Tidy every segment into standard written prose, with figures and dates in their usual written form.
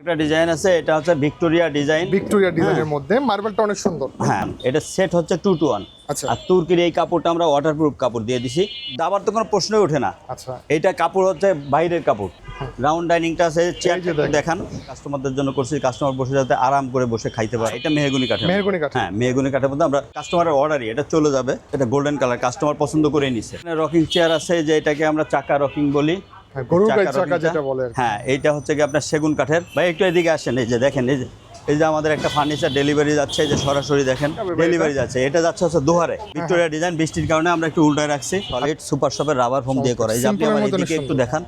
একটা ডিজাইন আছে, এটা হচ্ছে ভিক্টোরিয়া ডিজাইনের মধ্যে মার্বেলটা অনেক সুন্দর। হ্যাঁ, এটা সেট হচ্ছে 2 to 1। আচ্ছা, আর তুর্কির এই কাপড়টা আমরা ওয়াটারপ্রুফ কাপড় দিয়ে দিছি, দাবার তো কোনো প্রশ্নই ওঠে না। আচ্ছা, এইটা কাপড় হচ্ছে বাইরের কাপড়। রাউন্ড ডাইনিংটা আছে, চেয়ার দেখান কাস্টমারদের জন্য করছি, কাস্টমার বসে যাতে আরাম করে বসে খাইতে পারে। এটা মেহগনি কাঠের। হ্যাঁ, মেহগনি কাঠের মধ্যে আমরা কাস্টমারের অর্ডারই এটা চলে যাবে। এটা গোল্ডেন কালার, কাস্টমার পছন্দ করে নিছে। রকিং চেয়ার আছে, যে এটাকে আমরা চাকা রকিং বলি। হ্যাঁ, এইটা হচ্ছে কি আপনার সেগুন কাঠের। ভাই একটু এদিকে আসেন, এই যে দেখেন, এই যে আমাদের একটা ফার্নিচার ডেলিভারি যাচ্ছে, এই যে সরাসরি দেখেন ডেলিভারি যাচ্ছে। এটা যাচ্ছে হচ্ছে দোহারে ভিক্টোরিয়া ডিজাইন। বৃষ্টির কারণে আমরা একটু উল্টায় রাখছি। সলিড সুপার শপের রাবার ফোম দিয়ে করা। এই যে আপনি আমার এদিকে একটু দেখান,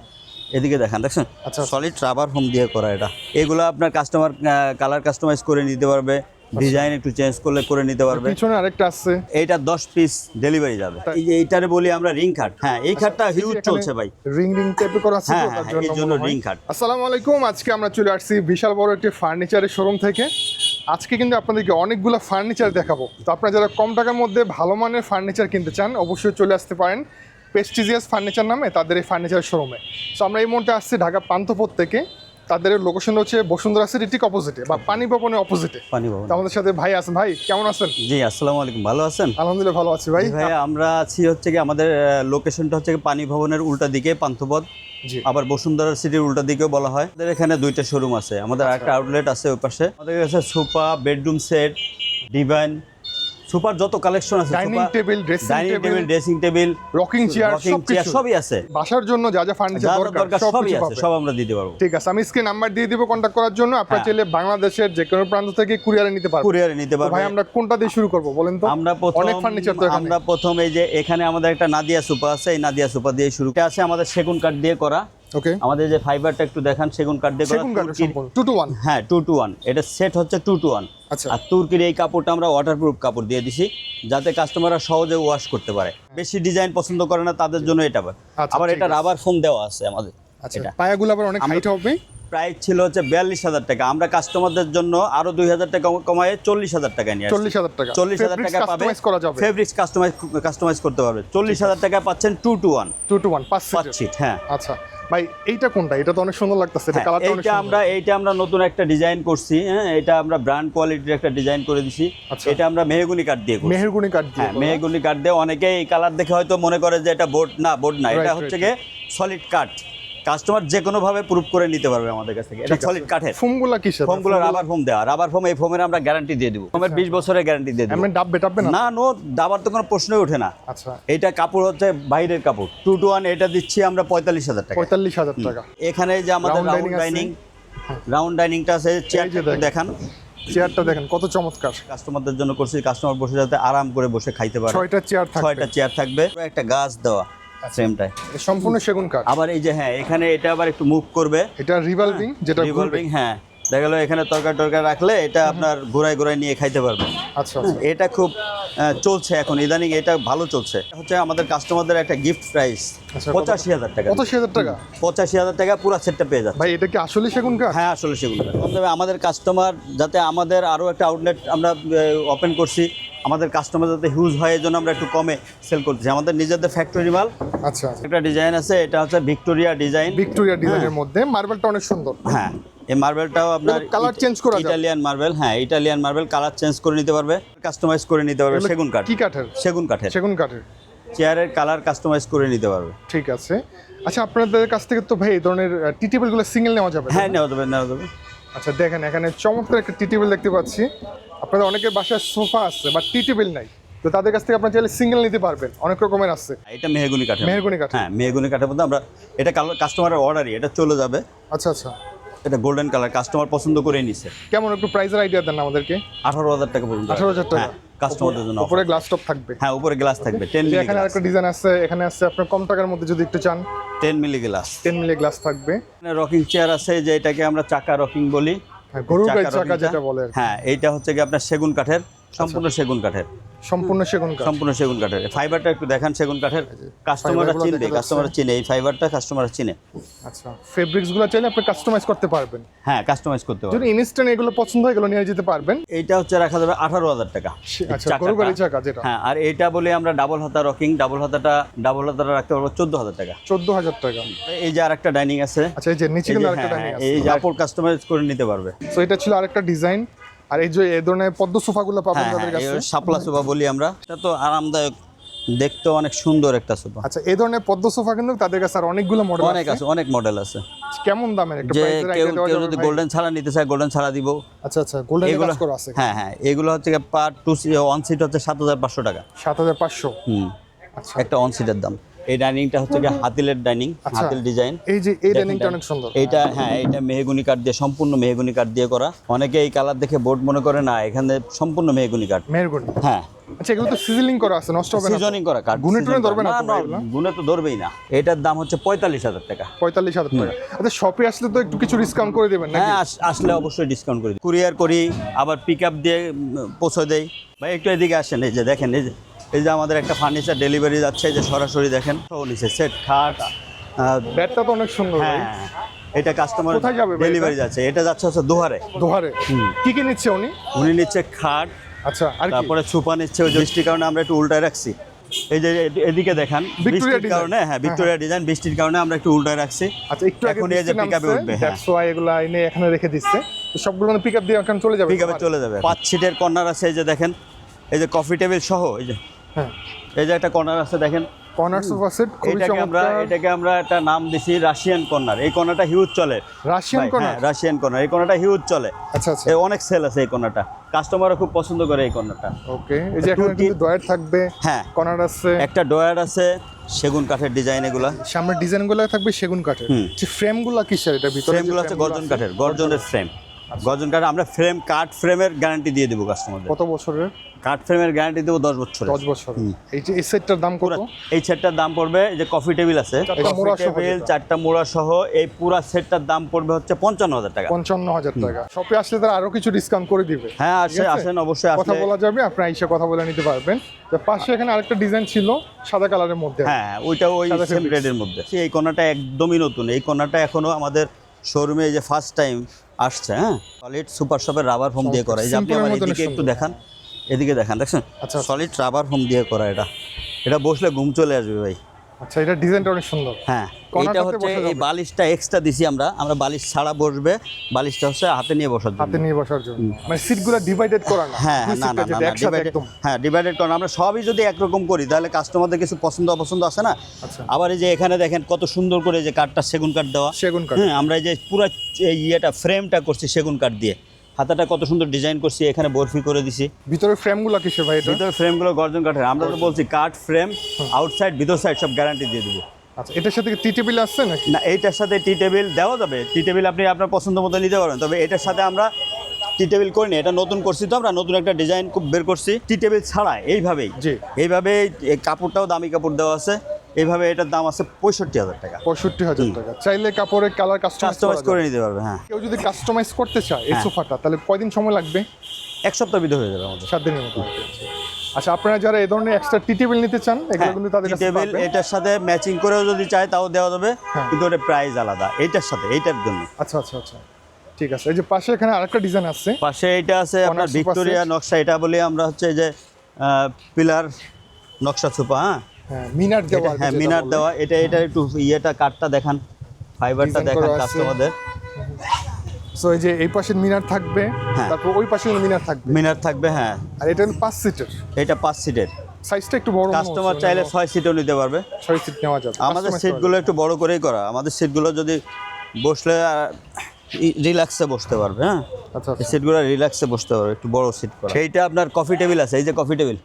এদিকে দেখান, দেখছেন সলিড রাবার ফোম দিয়ে করা। এটা এগুলো আপনার কাস্টমার কালার কাস্টমাইজ করে নিতে পারবে, ডিজাইন একটু চেঞ্জ করলে করে নিতে পারবে। পিছনে আরেকটা আছে, এইটা 10 পিস ডেলিভারি যাবে। এই যে এইটারে বলি আমরা রিং খাট। হ্যাঁ, এই খাটটা হিউজ চলছে ভাই, রিং টাইপে করা আছে, হ্যাঁ, এই জন্য রিং খাট। আসসালামু আলাইকুম, আজকে আমরা চলে আসছি বিশাল বড় একটি ফার্নিচারের শোরুম থেকে। আজকে কিন্তু আপনাদেরকে অনেকগুলো ফার্নিচার দেখাবো। তো আপনারা যারা কম টাকার মধ্যে ভালো মানের ফার্নিচার কিনতে চান, অবশ্যই চলে আসতে পারেন প্রেস্টিজিয়াস ফার্নিচার নামে তাদের এই ফার্নিচার শোরুমে। তো আমরা এই মুহূর্তে আসছি ঢাকা পান্থপথ থেকে। তাদের লোকেশন হচ্ছে বসুন্ধরা সিটি ঠিক অপোজিটে বা পানি ভবনের অপোজিটে। আমাদের সাথে ভাই আছেন। ভাই কেমন আছেন? জি, আসসালামু আলাইকুম, ভালো আছেন? আলহামদুলিল্লাহ ভালো আছি ভাই। ভাই আমরা আছি হচ্ছে কি, আমাদের লোকেশনটা হচ্ছে পানি ভবনের উল্টা দিকে পান্থপথ, আবার বসুন্ধরা সিটির উল্টা দিকেও বলা হয়। আমাদের এখানে দুইটা শোরুম আছে, আমাদের একটা আউটলেট আছে ওই পাশে। আমাদের কাছে sofa, bedroom set, divine, super যত কালেকশন আছে, dining table, dressing table, rocking chair সবই আছে। বাসার জন্য যা যা ফার্নিচার দরকার সবই আছে, সব আমরা দিতে পারবো। ঠিক আছে, আমি স্ক্রিন নাম্বার দিয়ে দিব কন্টাক্ট করার জন্য। আপনারা চাইলে বাংলাদেশের যে কোনো প্রান্ত থেকে কুরিয়ারে নিতে পারবেন। ভাই আমরা কোনটা দিয়ে শুরু করব বলেন তো? আমরা অনেক ফার্নিচার তো আমরা প্রথম এই যে এখানে আমাদের একটা নাদিয়া সোফা আছে, এই নাদিয়া সোফা দিয়ে শুরু আছে। আমাদের সেগুন কাঠ দিয়ে করা। ওকে, আমাদের যে ফাইবারটা একটু দেখান, সেগুন কাঠ দিয়ে করা। 2 to 1। হ্যাঁ, 2 to 1। এটা সেট হচ্ছে 2 to 1। আচ্ছা, আর তুর্কির এই কাপড়টা আমরা ওয়াটারপ্রুফ কাপড় দিয়ে দিছি, যাতে কাস্টমাররা সহজে ওয়াশ করতে পারে। বেশি ডিজাইন পছন্দ করে না তাদের জন্য এটা। আবার এটা রাবার ফোম দেওয়া আছে আমাদের। এটা পায়াগুলো আবার অনেক হাইট হবে। প্রাইস ছিল হচ্ছে 42,000 টাকা। আমরা কাস্টমারদের জন্য আরো 2,000 টাকা কমায় 40,000 টাকা নিয়ে আসছি। 40,000 টাকা পাবে, ফেব্রিক্স কাস্টমাইজ করতে পারবে। 40,000 টাকা পাচ্ছেন 2 to 1। 2 to 1 5 seat. হ্যাঁ। আচ্ছা ভাই, এইটা কোনটা? এটা তো অনেক সুন্দর লাগতেছে, এটা কালারটা অনেক সুন্দর। এইটা আমরা নতুন একটা ডিজাইন করছি। হ্যাঁ, এটা আমরা ব্র্যান্ড কোয়ালিটির একটা ডিজাইন করে দিছি। এটা আমরা মেহগনি কাঠ দিয়ে করছি। মেহগনি কাঠ দিয়ে? হ্যাঁ, মেহগনি কাঠ দিয়ে। অনেকে এই কালার দেখে হয়তো মনে করে যে এটা বোর্ড না, এটা হচ্ছে গিয়ে সলিড কাঠ। কাস্টমার যে কোনো ভাবে প্রুফ করে নিতে পারবে আমাদের কাছ থেকে। এটা সলিড কাঠের। ফোমগুলো কিসের? ফোমগুলো রাবার ফোম দেওয়া। রাবার ফোম, এই ফোমের আমরা গ্যারান্টি দিয়ে দেব। ফোমের 20 বছরের গ্যারান্টি দিয়ে দেব। এমন ডাববে না? না, নো দাবার তো কোনো প্রশ্নই ওঠে না। আচ্ছা, এটা কাপড় হচ্ছে বাইরের কাপড়। 2 to 1 এটা দিচ্ছি আমরা 45,000 টাকা। 45,000 টাকা। এখানে যে আমাদের রাউন্ড ডাইনিংটা আছে, চেয়ার দেখান, চেয়ারটা দেখেন কত চমৎকার। কাস্টমারদের জন্য করছি, কাস্টমার বসে যাতে আরাম করে বসে খাইতে পারে। 6টা চেয়ার থাকবে। একটা গাছ দেওয়া ফ্রেমটায়, সম্পূর্ণ সেগুন কাঠ। আবার এই যে হ্যাঁ, এখানে এটা আবার একটু মুভ করবে। এটা রিভলভিং, যেটা রিভলভিং। হ্যাঁ, দেখা গেল এখানে তরকারি রাখলে এটা আপনার ঘোরায় নিয়ে খাইতে পারবে। আচ্ছা, এটা খুব চলছে এখন ইদানিং, এটা ভালো চলছে। হচ্ছে আমাদের কাস্টমারদের একটা গিফট প্রাইস 85,000 টাকা। 85,000 টাকা? 85,000 টাকা পুরো সেটটা পেয়ে যাচ্ছে। ভাই এটা কি আসলে সেগুন কাঠ? হ্যাঁ, আসলে সেগুন কাঠ। আমাদের কাস্টমার যাতে, আমাদের আরও একটা আউটলেট আমরা ওপেন করছি, আমাদের কাস্টমার যাতে হিউজ হয়, এই জন্য আমরা একটু কমে সেল করতেছি। আমাদের নিজেদের ফ্যাক্টরি মাল। আচ্ছা, একটা ডিজাইন আছে, এটা হচ্ছে ভিক্টোরিয়া ডিজাইনের মধ্যে মার্বেলটা অনেক সুন্দর। হ্যাঁ, এই মার্বেলটাও আপনার কালার চেঞ্জ করা যায়। Italian marble. হ্যাঁ, ইটালিয়ান মার্বেল কালার চেঞ্জ করে নিতে পারবে, কাস্টমাইজ করে নিতে পারবে। সেগুন কাঠ। কি কাঠের? সেগুন কাঠের। চেয়ারের কালার কাস্টমাইজ করে নিতে পারবে। ঠিক আছে। আচ্ছা, আপনাদের কাছ থেকে তো ভাই এই ধরনের টি টেবিলগুলো সিঙ্গেল নেওয়া যাবে? হ্যাঁ, নেওয়া যাবে। আচ্ছা, দেখেন এখানে চমৎকার একটা টি টেবিল দেখতে পাচ্ছি। আপনাদের অনেকের বাসায় সোফা আছে বা টি টেবিল নাই, তো তাদের কাছ থেকে আপনারা চাইলে সিঙ্গেল নিতে পারবেন, অনেক রকমের আছে। এটা মেহগনি কাঠ। হ্যাঁ, মেহগনি কাঠের মধ্যে আমরা এটা কাস্টমারের অর্ডারই, এটা চলে যাবে। আচ্ছা, এটা গোল্ডেন কালার, কাস্টমার পছন্দ করে নিছে। কেমন একটু প্রাইসের আইডিয়া দেন আমাদেরকে? 18,000 টাকা পর্যন্ত। 18,000 টাকা কাস্টমারদের জন্য। উপরে গ্লাস টপ থাকবে? হ্যাঁ, উপরে গ্লাস থাকবে। 10 মিলি। এখানে আরেকটা ডিজাইন আছে, এখানে আছে আপনার কম টাকার মধ্যে যদি একটু চান, 10 মিলি গ্লাস। 10 মিলি গ্লাস থাকবে। রকিং চেয়ার আছে, যে এটাকে আমরা চাকা রকিং বলি। হ্যাঁ, গরুর গাড়ির চাকা যেটা বলে। হ্যাঁ, এইটা হচ্ছে কি আপনার সেগুন কাঠের, সম্পূর্ণ সেগুন কাঠের। সম্পূর্ণ সেগুন কাঠ। সম্পূর্ণ সেগুন কাঠের। ফাইবারটা একটু দেখান সেগুন কাঠের, কাস্টমাররা ফাইবারগুলো চিনবে, দেখা যাচ্ছে। কাস্টমাররা চিনে, এই ফাইবারটা কাস্টমাররা চিনে। আচ্ছা, ফেব্রিক্সগুলো চাইলে আপনি কাস্টমাইজ করতে পারবেন। হ্যাঁ, কাস্টমাইজ করতে যদি পারবে। ইনস্ট্যান্ট এগুলো পছন্দ হয় এগুলো নিয়ে যেতে পারবেন। এইটা হচ্ছে রাখা যাবে 18,000 টাকা। আচ্ছা, গরু গাড়ি চাকা যেটা। হ্যাঁ, আর এইটা বলে আমরা ডাবল হাতা রকিং, ডাবল হাতাটা রাখতে পারবো 14,000 টাকা। 14,000 টাকা। এই যে আরেকটা ডাইনিং আছে, আচ্ছা, এই যে নিচে কিন্তু আরেকটা হ্যাঁ, ডাইনিং আছে। এই যে কাপড় কাস্টমাইজ করে নিতে পারবে। সো এটা ছিল আরেকটা ডিজাইন। আর এই যে এই ধরনের পদ্ম সোফাগুলো পাবেন হ্যাঁ, তাদের কাছে। শাপলা সোফা বলি আমরা, এটা তো আরামদায়ক, দেখতে অনেক সুন্দর একটা সোফা। আচ্ছা, এই ধরনের পদ্ম সোফা কিন্তু তাদের কাছে আর অনেকগুলো মডেল অনেক আছে, অনেক মডেল আছে। কেমন দামের একটা যে প্রাইসের কেউ আইডিয়া দেওয়া কেউ যাবে যদি ভাই? গোল্ডেন ছাড়া নিতে চায় গোল্ডেন ছাড়া দিব। আচ্ছা আচ্ছা, গোল্ডেন এগুলো কাজ করা আছে। হ্যাঁ হ্যাঁ, এগুলো হচ্ছে পার ওয়ান সিট হচ্ছে 7,500 টাকা। 7,500। আচ্ছা, একটা অন সিটের দাম। এই ডাইনিংটা হচ্ছে কি হাতিলের ডাইনিং, আচ্ছা। হাতিল ডিজাইন। এই যে এই দেখেন ডাইনিংটা অনেক সুন্দর। এইটা হ্যাঁ, এটা মেহগুনি কাঠ দিয়ে, সম্পূর্ণ মেহগুনি কাঠ দিয়ে করা। অনেকে এই কালার দেখে বোর্ড মনে করে না, এখানে সম্পূর্ণ মেহগুনি কাঠ। মেহগনি। হ্যাঁ, আচ্ছা, এগুলো তো সিজলিং করা আছে, নষ্ট হবে না? সিজনিং করা কাঠ। গুনে টুনে ধরবে না তো না, এগুলো? গুনে তো ধরবেই না। এটার দাম হচ্ছে 45,000 টাকা। 45,000 টাকা। আচ্ছা, শপে আসলে তো একটু কিছু ডিসকাউন্ট করে দেবেন নাকি? হ্যাঁ, আসলে অবশ্যই ডিসকাউন্ট করে দিই। কুরিয়ার করি, আবার পিক আপ দিয়ে পৌঁছে দেই। ভাই একটু এদিকে আসেন, এই যে দেখেন, এই যে আমাদের একটা ফার্নিচার ডেলিভারি যাচ্ছে, এই যে সরাসরি দেখেন নিচে সেট খাট। ব্যাটটা তো অনেক সুন্দর ভাই। হ্যাঁ, এটা কাস্টমার কোথায় যাবে ভাই ডেলিভারি এটা? যাচ্ছে, এটা যাচ্ছে হচ্ছে দোহারে। দোহারে। কি কি নিচ্ছে উনি? উনি নিচ্ছে খাট, আচ্ছা, আর কি? তারপরে সুপা নিচ্ছে। ওই যে বৃষ্টির কারণে আমরা একটু উল্টায় রাখছি। এই যে এদিকে দেখান, ভিক্টোরিয়া বৃষ্টির ডিজাইন। কারণে, হ্যাঁ ভিক্টোরিয়া ডিজাইন, বৃষ্টির কারণে আমরা একটু উল্টায় রাখছি। আচ্ছা, একটু আগে এখন এই যে পিকআপে উঠবে। হ্যাঁ, দ্যাটস ওয়াই এগুলো এনে এখানে রেখে দিচ্ছে। তো সবগুলো পিকআপ দিয়ে এখন চলে যাবে। পিকআপে চলে যাবে। 5 সিটের কর্নার আছে, এই যে দেখেন, এই যে কফি টেবিল সহ, এই যে হ্যাঁ, এই যে একটা কর্নার আছে দেখেন। কর্নার সোফা সেট খুবই চমৎকার। এটাকে আমরা একটা নাম দিছি রাশিয়ান কর্নার। এই কর্নারটা হিউজ চলে। Russian corner. রাশিয়ান কর্নার, এই কর্নারটা হিউজ চলে। আচ্ছা আচ্ছা, অনেক সেল আছে এই কর্নারটা, কাস্টমাররা খুব পছন্দ করে এই কর্নারটা। ওকে। এই যে এখানে কিন্তু ডয়ার থাকবে, হ্যাঁ, কর্নার আছে, একটা ডয়ার আছে, সেগুন কাঠের ডিজাইন। এগুলা সামনের ডিজাইনগুলো থাকবে সেগুন কাঠের। যে ফ্রেমগুলো কিসের? এটা ভিতরে ফ্রেমগুলো হচ্ছে গর্জন কাঠের, গর্জনের ফ্রেম। গর্জন কাঠ আমরা ফ্রেম, কাঠ ফ্রেমের গ্যারান্টি দিয়ে দেবো কাস্টমারদের। কত বছরের? কাঠ ফ্রেমের গ্যারান্টি দেবো 10 বছর। 10 বছর। এই যে এই সেটটার দাম কত? এই সেটটার দাম পড়বে, এই যে কফি টেবিল আছে, চারটা মোড়া সহ টেবিল যেটা। 4টা মোড়া সহ, এই পুরো সেটটার দাম পড়বে হচ্ছে 55,000 টাকা। 55,000 টাকা। শপে আসলে তারা আরো কিছু ডিসকাউন্ট করে দিবে। হ্যাঁ, ঠিক আছে? আসেন অবশ্যই কথা আসলে। বলা যাবে, আপনারা এসে কথা বলে নিতে পারবেন। তো পাশে এখানে আরেকটা ডিজাইন ছিল সাদা কালারের মধ্যে। হ্যাঁ, ওইটা ওই সাদা সেম fabrics। রেডের মধ্যে। এই কোনাটা একদমই নতুন, এই কোনাটা এখনো আমাদের শোরুমে এই যে ফার্স্ট টাইম আসছে। হ্যাঁ, সলিড সুপার শপের রাবার ফোম দিয়ে করা। এই যে আপনি Simple এর আমার মধ্যে এদিকে একটু সুন্দর। দেখান, এদিকে দেখান, দেখছেন আচ্ছা। সলিড রাবার ফোম দিয়ে করা। এটা বসলে ঘুম চলে আসবে ভাই। আচ্ছা, এটা ডিজাইনটা অনেক সুন্দর। হ্যাঁ, কর্নারটাতে এটা হচ্ছে বসা যাবে। এই বালিশটা এক্সট্রা দিছি আমরা বালিশ ছাড়া বসবে, বালিশটা হচ্ছে হাতে নিয়ে বসার হাতে জন্য। নিয়ে বসার জন্য। মানে সিটগুলো ডিভাইডেড করা না। হ্যাঁ, দুই না সিটটা না যেটা না, একসাথে একদম। হ্যাঁ ডিভাইডেড করেন। আমরা সবই যদি একরকম করি তাহলে কাস্টমারদের কিছু অপছন্দ আছে না। আচ্ছা, আবার এই যে এখানে দেখেন কত সুন্দর করে যে কাঠটা সেগুন কাঠ দেওয়া। সেগুন কাঠ। হ্যাঁ, আমরা এই যে পুরো ইয়েটা ফ্রেমটা করছি সেগুন কাঠ দিয়ে, হাতাটা কত সুন্দর ডিজাইন করছি, এখানে বরফি করে দিছি। ভিতরে ফ্রেমগুলো কিসের ভাই এটা? ভিতরে ফ্রেমগুলো গর্জন কাঠের। আমরা তো বলছি কাঠ ফ্রেম, আউটসাইড ভিতর সাইড সব গ্যারান্টি দিয়ে দেবো। আচ্ছা, এটার সাথে কি টি টেবিল আছে নাকি? না, এইটার সাথে টি টেবিল দেওয়া যাবে। টি টেবিল আপনি আপনার পছন্দ মতো নিতে পারবেন, তবে এটার সাথে আমরা টি টেবিল করিনি। এটা নতুন করছি, তো আমরা নতুন একটা ডিজাইন খুব বের করছি টি টেবিল ছাড়া। এইভাবেই জি। এইভাবে এই কাপড়টাও দামি কাপড় দেওয়া আছে। এইভাবে এটার দাম আছে 65,000 টাকা। 65,000 টাকা। চাইলে কাপড়ের কালার কাস্টমাইজ করে নিতে পারবে। হ্যাঁ, কেউ যদি কাস্টমাইজ করতে চায় এই হ্যাঁ। সোফাটা, তাহলে কয়দিন সময় লাগবে? 1 সপ্তাহ ভিতরে হয়ে যাবে আমাদের। 7 দিনের মতো। আচ্ছা, আপনারা যারা এই ধরনের এক্সট্রা টি টেবিল নিতে চান, এগুলো কিন্তু তাদের টি কাছে টেবিল পাবেন। এটার সাথে ম্যাচিং করেও যদি চায় তাও দেওয়া যাবে, হ্যাঁ। কিন্তু ওটা প্রাইস আলাদা এইটার সাথে, এইটার জন্য। আচ্ছা আচ্ছা আচ্ছা, ঠিক আছে। এই যে পাশে এখানে আরেকটা ডিজাইন আছে। পাশে এটা আছে আপনার sofa ভিক্টোরিয়া set। নকশা। এটা বলি আমরা হচ্ছে যে পিলার নকশা সোফা। হ্যাঁ, মিনার দেওয়া। এটা, হ্যাঁ মিনার দেওয়া। এটা একটু ইয়েটা কাঠটা দেখান, ফাইবারটা Design দেখান করা আছে। কাস্টমারদের। সো এই যে এই পাশে মিনার থাকবে, হ্যাঁ। তারপর ওই পাশে মিনার থাকবে। মিনার থাকবে, হ্যাঁ। আর এটা হলো 5 সিটের। এটা 5 সিটের। সাইজটা একটু বড়। কাস্টমার চাইলে 6 সিটও নিতে পারবে। 6 সিট নেওয়া যাবে। আমাদের Customize সিটগুলো একটু বড় করেই করা। আমাদের সিটগুলো যদি বসলে রিল্যাক্সে বসতে পারবে। হ্যাঁ, করা। আচ্ছা এই আচ্ছা, সিটগুলো রিল্যাক্সে বসতে পারবে, একটু বড় সিট করা। সেইটা আপনার কফি টেবিল আছে, এই যে কফি টেবিল।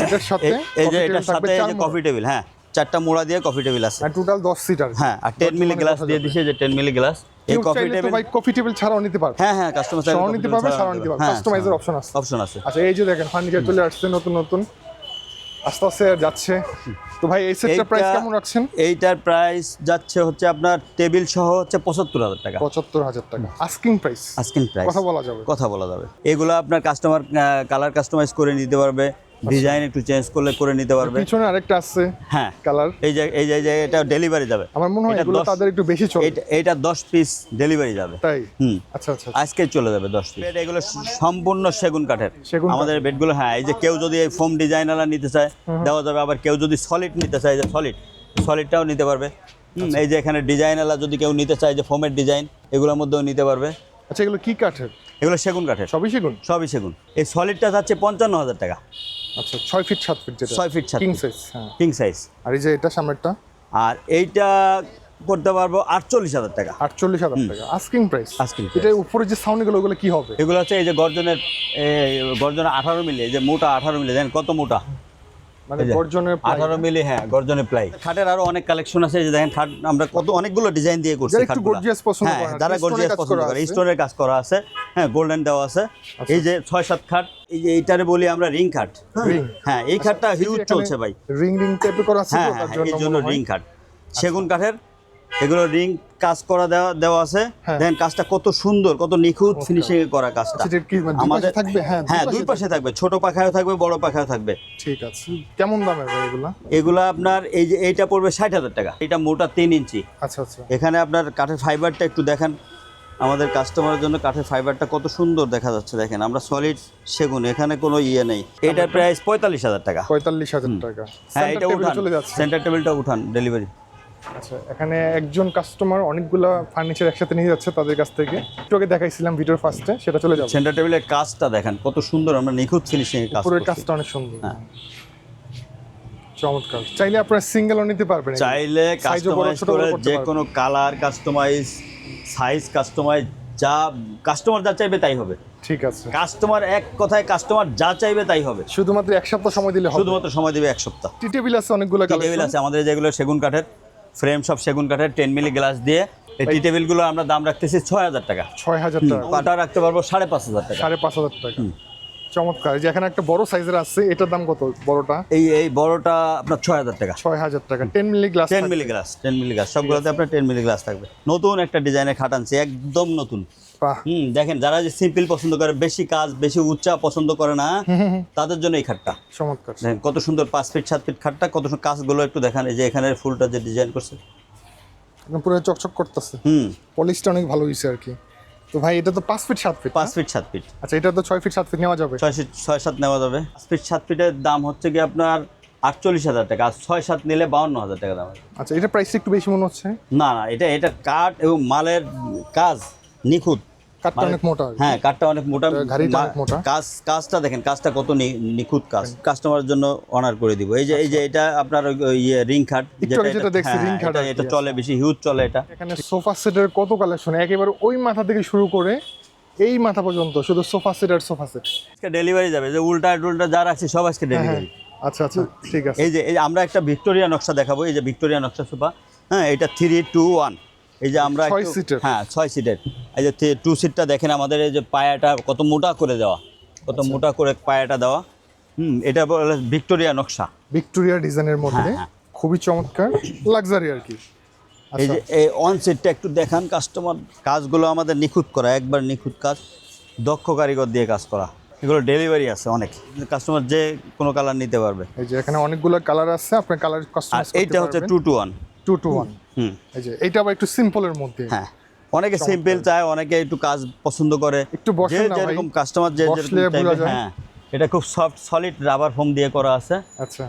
এটার সাথে এই যে coffee এটার table থাকবে সাথে এই 4 যে মোড়া। কফি টেবিল, হ্যাঁ 4টা মোড়া দিয়ে কফি টেবিল আছে। আর টোটাল 10 সিটার। হ্যাঁ, আর 10 মিলি গ্লাস দিয়ে দিছে, যে 10 মিলি গ্লাস। এই কেউ কফি চাইলে তো টেবিল, ভাই কফি টেবিল ছাড়াও নিতে পারবে। হ্যাঁ হ্যাঁ, কাস্টমার চাইলে ছাড়াও coffee নিতে table পারবে, ছাড়াও ছাড়াও নিতে পারবে। হ্যাঁ, কাস্টমাইজের অপশন আছে। অপশন আছে। আচ্ছা, এই যে দেখেন ফার্নিচার চলে আসছে নতুন নতুন, আস্তে আস্তে যাচ্ছে। তো ভাই এই সেটটার প্রাইস কেমন রাখছেন? এইটার প্রাইস যাচ্ছে হচ্ছে আপনার টেবিল সহ হচ্ছে 75,000 টাকা। 75,000 টাকা আস্কিং প্রাইস। Asking price. কথা বলা যাবে। কথা বলা যাবে। এগুলো আপনার কাস্টমার কালার কাস্টমাইজ করে নিতে পারবে, ডিজাইন একটু চেঞ্জ করলে করে নিতে পারবে। পিছনে আরেকটা আছে হ্যাঁ কালার, এই যে এটা ডেলিভারি যাবে। আমার মনে হয় এটা এগুলো 10 তাদের একটু বেশি চলে। এটা 10 পিস ডেলিভারি যাবে। তাই? হুম, আচ্ছা আচ্ছা। আজকে চলে যাবে 10 পিস। এগুলো সম্পূর্ণ সেগুন কাঠের সেগুন কাঠ। আমাদের বেডগুলো। হ্যাঁ, এই যে কেউ যদি এই ফোম ডিজাইনালা নিতে চায় দেওয়া যাবে, আবার কেউ যদি সলিড নিতে চায় যে সলিডটাও নিতে পারবে। এই যে এখানে ডিজাইনালা যদি কেউ নিতে চায় যে ফোমের ডিজাইন, এগুলোর মধ্যেও নিতে পারবে। আচ্ছা, এগুলো কি কাঠের? এগুলো সেগুন কাঠের, সবই সেগুন? সবই সেগুন। এই সলিডটা যাচ্ছে 55,000 টাকা। আচ্ছা, 6 ফিট 7 ফিট যেটা 6 ফিট 7 কিং ফিট সাইজ। হ্যাঁ, কিং সাইজ। আর এই যে এটা সামনেরটা? আর এইটা করতে পারবো 48,000 টাকা। 48,000 টাকা আস্কিং প্রাইস। Asking price। এটা উপরে যে সাউন্ড ওগুলো কি হবে? এগুলো হচ্ছে এই যে গর্জনের 18 মিলি, এই যে মোটা 18 মিলি, দেখেন কত মোটা, মানে এই যে গর্জনের 18 মিলি। হ্যাঁ, গর্জনের প্লাই। খাটের আরো অনেক কালেকশন আছে, এই যে দেখেন খাট আমরা কত অনেকগুলো ডিজাইন দিয়ে করছি। যারা একটু খাটগুলো গর্জিয়াস পছন্দ হ্যাঁ, করে, যারা গর্জিয়াস পছন্দ করে, স্টোনের কাজ করা আছে। হ্যাঁ, গোল্ডেন দেওয়া আছে। এই যে 6-7 খাট, এই যে এইটারে বলি আমরা রিং খাট। রিং? হ্যাঁ, এই খাটটা হিউজ চলছে ভাই। রিং টাইপের করা আছে হ্যাঁ তো, তার হ্যাঁ, এই জন্য মনে হয়। রিং কাঠ, সেগুন কাঠের এগুলো রিং কাজ করা দেওয়া আছে। হ্যাঁ। দেখেন কাজটা কত সুন্দর, কত নিখুঁত ফিনিশিং এ করা কাজটা। সেটা কি মানে দুই পাশে থাকবে? হ্যাঁ, হ্যাঁ, দুই পাশে থাকবে, ছোট পাখায়ও থাকবে, বড় পাখায়ও থাকবে। ঠিক আছে। কেমন দামের ভাই এগুলা? এগুলা আপনার এই যে এইটা পড়বে 60,000 টাকা। এটা মোটা 3 ইঞ্চি। আচ্ছা আচ্ছা। এখানে আপনার কাঠের ফাইবারটা একটু দেখেন, আমাদের কাস্টমারের জন্য কাঠের ফাইবারটা কত সুন্দর দেখা যাচ্ছে। দেখেন আমরা সলিড সেগুন, এখানে কোনো ইয়ে নেই। এটার প্রাইস 45,000 টাকা। 45,000 টাকা। হ্যাঁ, এটা উঠান, চলে যাচ্ছে। সেন্টার টেবিলটা উঠান ডেলিভারি। আচ্ছা, এখানে একজন কাস্টমার অনেকগুলা ফার্নিচার একসাথে নিয়ে যাচ্ছে তাদের কাছ থেকে। একটু আগে দেখাইছিলাম ভিডিওর ফার্স্টে, সেটা চলে যাবে। সেন্টার টেবিলের কাজটা দেখেন কত সুন্দর, আমরা নিখুঁত ফিনিশিং এর কাজ পুরো করছি। কাজটা অনেক সুন্দর। হ্যাঁ। চমৎকার। চাইলে আপনারা সিঙ্গেলও নিতে পারবেন। চাইলে সাইজও বড় কাস্টমাইজ ছোট করে করতে যে পারবেন। কোনো কালার কাস্টমাইজ, সাইজ কাস্টমাইজ, যা কাস্টমার যা চাইবে তাই হবে। ঠিক আছে। কাস্টমার এক কথায় কাস্টমার যা চাইবে তাই হবে। শুধুমাত্র এক সপ্তাহ সময় দিলে হবে। শুধুমাত্র সময় দিবে 1 সপ্তাহ। টি টেবিল আছে অনেকগুলো টি টেবিল কালেকশন। আছে আমাদের, যেগুলো সেগুন কাঠের ফ্রেম, সব সেগুন কাঠের 10 মিলি গ্লাস দিয়ে। এই টি টেবিলগুলো আমরা দাম রাখতেছি 6,000 টাকা। 6,000 টাকা। পাটা রাখতে পারবো 5,500 টাকা। 5,500 টাকা। চমৎকার। এই যে এখানে একটা বড় সাইজের আছে, এটার দাম কত বড়টা? এই বড়টা আপনার 6,000 টাকা। 6,000 টাকা। 10 milli glass. 10 milli glass, 10 milli glass সবগুলোতে আপনার 10 মিলি গ্লাস থাকবে। নতুন একটা ডিজাইনের খাট আনছি, একদম নতুন। বাহ। দেখেন যারা যে সিম্পল পছন্দ করে, বেশি কাজ বেশি উচ্চা পছন্দ করে না, তাদের জন্য এই খাটটা। চমৎকার। দেখেন কত সুন্দর 5 ফিট 7 ফিট খাটটা, কত সুন্দর কাজগুলো একটু দেখেন। এই যে এখানের ফুলটা যে ডিজাইন করছে, একদম পুরো চকচক করতেছে। পলিশটা অনেক ভালো হইছে আর কি। তো ভাই এটা তো 5 ফিট 7 ফিট। 5 fit 7 fit. আচ্ছা, এটা তো 6 ফিট 7 ফিট নেওয়া যাবে। 6-7 নেওয়া যাবে। 5 ফিট 7 ফিটের দাম হচ্ছে কি আপনার 48,000 টাকা, আর 6-7 নিলে 52,000 টাকা দাম। আচ্ছা, এটা প্রাইস একটু বেশি মনে হচ্ছে। না, এটা কাঠ এবং মালের কাজ নিখুঁত। কাঠটা অনেক মোটা। হ্যাঁ, কাঠটা অনেক মোটা, ঘাড়িটা অনেক মোটা। কাজটা দেখেন, কাজটা কত নিখুঁত কাজ। কাস্টমারের জন্য অনার করে দিব। এই যে এটা আপনার ইয়ে রিং খাট, যেটা দেখছি রিং খাট, এটা চলে বেশি, হিউজ চলে এটা। এখানে সোফা সেটের কত কালেকশন, একেবারে ওই মাথা থেকে শুরু করে এই মাথা পর্যন্ত শুধু সোফা সেট আর সোফা সেট। আজকে ডেলিভারি যাবে, যে উল্টা যা রাখছি সব আজকে ডেলিভারি। আচ্ছা আচ্ছা, ঠিক আছে। এই যে আমরা একটা ভিক্টোরিয়া নকশা দেখাবো, এই যে ভিক্টোরিয়া নকশা সোফা। হ্যাঁ, এটা 3-2-1। এই যে আমরা 6 সিটের। হ্যাঁ 6 সিটের। এই যে 2 সিটটা দেখেন, আমাদের এই যে পায়াটা কত মোটা করে দেওয়া, কত মোটা করে পায়াটা দেওয়া। এটা বলে ভিক্টোরিয়া নকশা, ভিক্টোরিয়া ডিজাইনের মধ্যে। হ্যাঁ। খুবই চমৎকার, লাক্সারি আর কি। এই যে এই অন সিটটা একটু দেখান কাস্টমার। কাজগুলো আমাদের নিখুঁত করা, একবার নিখুঁত কাজ, দক্ষ কারিগর দিয়ে কাজ করা। এগুলো ডেলিভারি আছে অনেক, কাস্টমার যে কোনো কালার নিতে পারবে। এই যে এখানে অনেকগুলো কালার আছে, আপনার কালার কাস্টমাইজ করতে পারবেন। এইটা হচ্ছে 2-1। 2-1। এই যে এইটা আবার একটু সিম্পলের মধ্যে। হ্যাঁ, অনেকে সিম্পল চায়, অনেকে একটু কাজ পছন্দ করে। একটু বসে না ভাই, যেরকম কাস্টমার যে বসলে যেরকম বোঝা চাইবে। যায়। হ্যাঁ, এটা খুব সফট সলিড রাবার ফোম দিয়ে করা আছে। আচ্ছা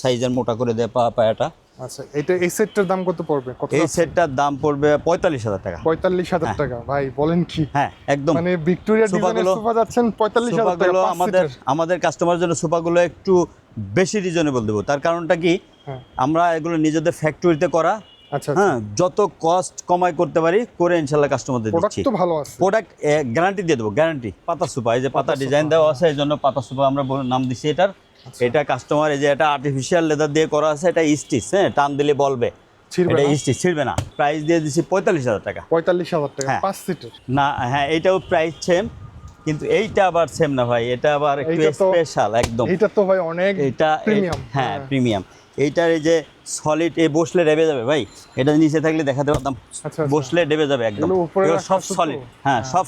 সাইজের মোটা করে দেয় পায়াটা। আচ্ছা, এটা এই সেটটার দাম কত পড়বে? কত? এই সেটটার দাম পড়বে 45,000 টাকা। 45,000 টাকা। ভাই বলেন কি? হ্যাঁ, একদম। মানে ভিক্টোরিয়া ডিজাইনের সোফা যাচ্ছেন 45,000 টাকা। আমাদের কাস্টমারের জন্য সোফাগুলো একটু বেশি রিজনেবল দেবো। তার কারণটা কি, আমরা এগুলো নিজেদের ফ্যাক্টরিতে করা। আচ্ছা, হ্যাঁ, যত কস্ট কমাই করতে পারি করে ইনশাল্লাহ কাস্টমারদের দিচ্ছি। প্রোডাক্ট তো ভালো আছে। প্রোডাক্ট গ্যারান্টি দিয়ে দেবো, গ্যারান্টি। পাতা সোফা, এই যে পাতা ডিজাইন দেওয়া আছে, এই জন্য পাতা সোফা আমরা নাম দিচ্ছি এটার। এটা কাস্টমার, এই যে এটা আর্টিফিশিয়াল লেদার দিয়ে করা আছে, এটা স্টিচ। হ্যাঁ, টান দিলে বলবে, এটা স্টিচ ছিড়বে না। প্রাইস দিয়ে দিচ্ছি 45,000 টাকা। 45,000 টাকা 5 সিটের না, হ্যাঁ, এইটাও প্রাইস সেম, কিন্তু এইটা আবার সেম না ভাই, এটা আবার একটু স্পেশাল একদম। এটা তো ভাই অনেক এটা প্রিমিয়াম। হ্যাঁ, প্রিমিয়াম। এইটার এই যে সলিড, বসলে ডেবে যাবে ভাই। এটা নিচে থাকলে দেখাতে পারতাম, বসলে ডেবে যাবে একদম। সব সলিড। হ্যাঁ, সব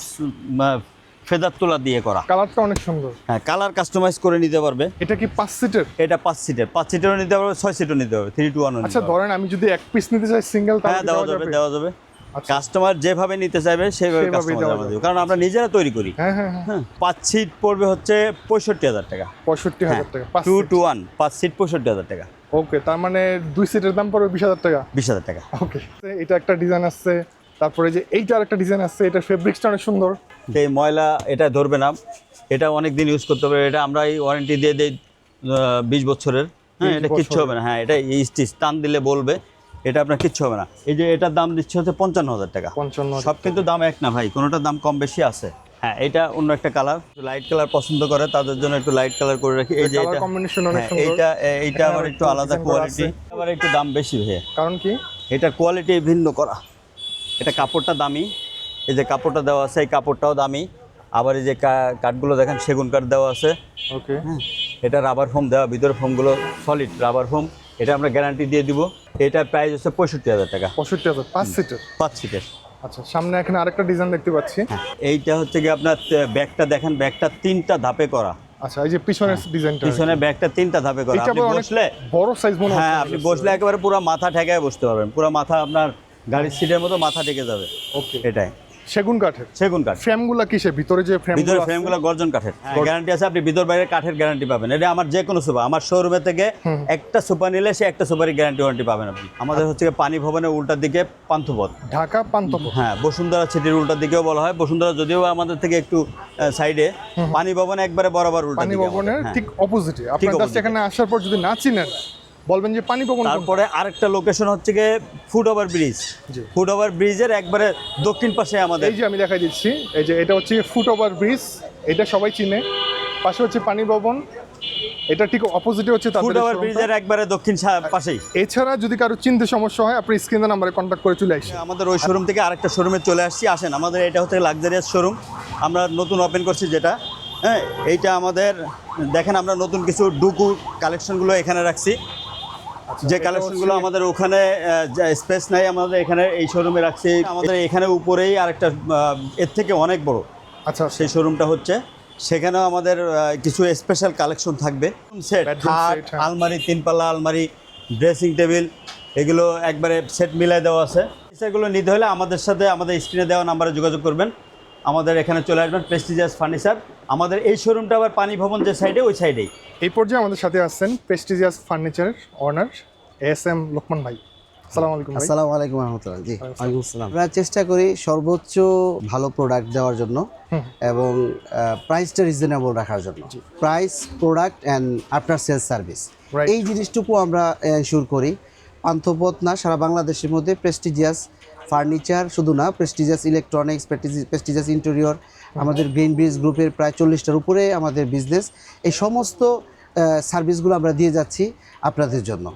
ফেদার তোলা দিয়ে করা। কালারটা অনেক সুন্দর। হ্যাঁ, কালার কাস্টমাইজ করে নিতে পারবে। এটা কি 5 সিটের? এটা 5 সিটের, 5 সিটেরও নিতে পারবে, 6 সিটও নিতে পারবে, 3 to 1 আচ্ছা ধরেন আমি যদি এক পিস নিতে চাই সিঙ্গেল, হ্যাঁ দেওয়া যাবে, দেওয়া যাবে। আচ্ছা। কাস্টমার যেভাবে নিতে চাইবে সেভাবে কাস্টমার দেওয়া যাবে, কারণ আমরা নিজেরা তৈরি করি। হ্যাঁ হ্যাঁ হ্যাঁ, 5 সিট পড়বে হচ্ছে 65,000 টাকা। 65,000 টাকা 2 to 1 5 সিট 65,000 টাকা। ওকে, তার মানে 2 সিটের দাম পড়বে 20,000 টাকা। 20,000 টাকা। ওকে, এটা একটা ডিজাইন আছে, তারপরে যে এইটা আরেকটা ডিজাইন আছে, এটা ফেব্রিক্সটা অনেক সুন্দর। এই ময়লা এটা ধরবে না, এটা অনেক দিন ইউজ করতে হবে। এটা আমরা এই ওয়ারেন্টি দিয়ে দেই 20 বছরের। হ্যাঁ, এটা কিচ্ছু হবে না। হ্যাঁ, এটা এই স্টিচ টান দিলে বলবে, এটা আপনার কিচ্ছু হবে না। এই যে এটার দাম দিচ্ছে হচ্ছে 55,000 টাকা। 55,000। সব কিন্তু দাম এক না ভাই, কোনোটার দাম কম বেশি আছে। হ্যাঁ, এটা অন্য একটা কালার, লাইট কালার পছন্দ করে তাদের জন্য একটু লাইট কালার করে রাখি। এই যে এটা কম্বিনেশন অনেক হ্যাঁ, সুন্দর। এইটা আবার একটু আলাদা কোয়ালিটি, আবার একটু দাম বেশি ভাই। কারণ কি? এটা কোয়ালিটি ভিন্ন করা। এটা কাপড়টা দামি, এই যে কাপড়টা দেওয়া আছে এই কাপড়টাও দামি। আবার এই যে কাঠগুলো দেখেন সেগুন কাঠ দেওয়া আছে। ওকে, হ্যাঁ, এটা রাবার ফোম দেওয়া, ভিতরে ফোমগুলো সলিড রাবার ফোম। এটা আমরা গ্যারান্টি দিয়ে দিব। এটার প্রাইস হচ্ছে 65,000 টাকা। 65,000 5 সিটের। 5 সিটের। আচ্ছা, সামনে এখানে আরেকটা ডিজাইন দেখতে পাচ্ছি। হ্যাঁ, এইটা হচ্ছে কি আপনার ব্যাগটা দেখেন, ব্যাগটা 3টা ধাপে করা। আচ্ছা, এই যে পিছনের ডিজাইনটা, পিছনে ব্যাগটা 3টা ধাপে করা। এটা আপনি অনেক বসলে বড় সাইজ মনে হচ্ছে। হ্যাঁ, আপনি বসলে একেবারে পুরো মাথা ঠেকায় বসতে পারবেন, পুরো মাথা আপনার গাড়ির সিটের মতো মাথা ঠেকে যাবে। ওকে, এটাই সেগুন কাঠের। সেগুন কাঠ। ফ্রেমগুলো কিসের? ভিতরে যে ভিতরে ফ্রেমগুলো গর্জন কাঠের। গ্যারান্টি আছে, আপনি ভিতর বাইরে কাঠের গ্যারান্টি পাবেন। এটা আমার যে কোনো সোফা, আমার শোরুমে থেকে একটা সোফা নিলে সে একটা সোফারই গ্যারান্টি ওয়ারেন্টি পাবেন আপনি। আমাদের হচ্ছে পানি ভবনের উল্টার দিকে পান্থপথ, ঢাকা পান্থপথ। হ্যাঁ, বসুন্ধরা সিটির উল্টার দিকেও বলা হয়। বসুন্ধরা যদিও আমাদের থেকে একটু সাইডে, পানি ভবন একবারে বরাবর উল্টা পানি দিকে ভবনের আমাদের। হ্যাঁ। ঠিক অপোজিটে। আপনার কাছে এখানে আসার পর যদি না চিনেন, বলবেন যে পানি ভবন। তারপরে আরেকটা লোকেশন হচ্ছে গিয়ে foot over bridge. Foot over ব্রিজের একবারে দক্ষিণ পাশে আমাদের। এই যে আমি দেখাই দিচ্ছি, এই যে এটা হচ্ছে ফুট ওভার ব্রিজ, এটা সবাই চিনে। পাশে হচ্ছে পানি ভবন, এটা ঠিক অপোজিটে হচ্ছে ফুট ওভার ব্রিজের একবারে দক্ষিণ পাশেই। এছাড়া যদি কারো চিনতে সমস্যা হয়, আপনি স্ক্রিনের নাম্বারে কন্ট্যাক্ট করে চলে আসেন। আমাদের ওই শোরুম থেকে আরেকটা শোরুমে চলে আসছি, আসেন। আমাদের এটা হচ্ছে লাক্সারিয়াস শোরুম, আমরা নতুন ওপেন করছি যেটা। হ্যাঁ, এইটা আমাদের দেখেন, আমরা নতুন কিছু ডুকু কালেকশনগুলো এখানে রাখছি। যে কালেকশনগুলো আমাদের ওখানে স্পেস নাই, আমাদের এখানে এই শোরুমে রাখছি। আমাদের এখানে উপরেই আরেকটা এর থেকে অনেক বড়, আচ্ছা, সেই শোরুমটা হচ্ছে, সেখানেও আমাদের কিছু স্পেশাল কালেকশন থাকবে। সেট, খাট, আলমারি, 3 পাল্লা আলমারি, ড্রেসিং টেবিল, এগুলো একবারে সেট মিলাই দেওয়া আছে। সেগুলো নিতে হলে আমাদের সাথে আমাদের স্ক্রিনে দেওয়া নাম্বারে যোগাযোগ করবেন। আমাদের এখানে চলে আসবেন, প্রেস্টিজিয়াস ফার্নিচার। আমাদের এই শোরুমটা আবার পানি ভবন যে সাইডে, ওই সাইডেই। এই পর্যায়ে আমাদের সাথে আসছেন প্রেস্টিজিয়াস ফার্নিচারের ওনার এস.এম. লোকমান ভাই। আসসালামু আলাইকুম ভাই। আসসালামু আলাইকুম রহমতুল্লাহ। জি, ওয়ালাইকুম আসসালাম। আমরা চেষ্টা করি সর্বোচ্চ ভালো প্রোডাক্ট দেওয়ার জন্য এবং প্রাইসটা রিজনেবল রাখার জন্য। Price, product and after sales service, এই জিনিসটুকু আমরা এনশিওর করি। পান্থপথ না, সারা বাংলাদেশের মধ্যে প্রেস্টিজিয়াস ফার্নিচার শুধু না, প্রেস্টিজিয়াস ইলেকট্রনিক্স, প্রেস্টিজিয়াস ইন্টেরিয়র, আমাদের গ্রিন ব্রিজ গ্রুপের প্রায় 40টার উপরে আমাদের বিজনেস। এই সমস্ত সার্ভিসগুলো আমরা দিয়ে যাচ্ছি আপনাদের জন্য।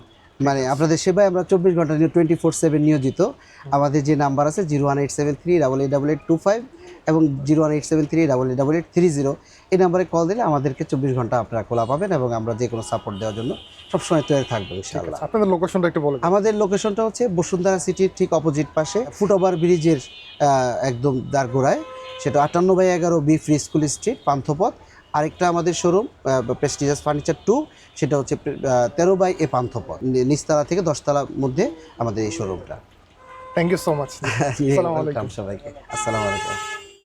মানে আপনাদের সেবায় আমরা 24 ঘন্টা 24/7 নিয়োজিত। আমাদের যে নাম্বার আছে 01873888825 এবং 01873888830, এই নাম্বারে কল দিলে আমাদেরকে 24 ঘন্টা আপনারা খোলা পাবেন এবং আমরা যে কোনো সাপোর্ট দেওয়ার জন্য সবসময় তৈরি থাকবো ইনশাআল্লাহ। আপনাদের লোকেশনটা একটু বলুন। আমাদের লোকেশনটা হচ্ছে বসুন্ধরা সিটির ঠিক অপোজিট পাশে, ফুট ওভার ব্রিজের একদম দ্বারগোড়ায়, সেটা 58/11 be free school street, Panthapath. আরেকটা আমাদের শোরুম প্রেস্টিজিয়াস ফার্নিচার 2, সেটা হচ্ছে 13/A পান্থপথ, নিচতলা থেকে 10তলার মধ্যে আমাদের এই শোরুমটা। Thank you so much. আসসালামু আলাইকুম সবাইকে। আসসালামু আলাইকুম।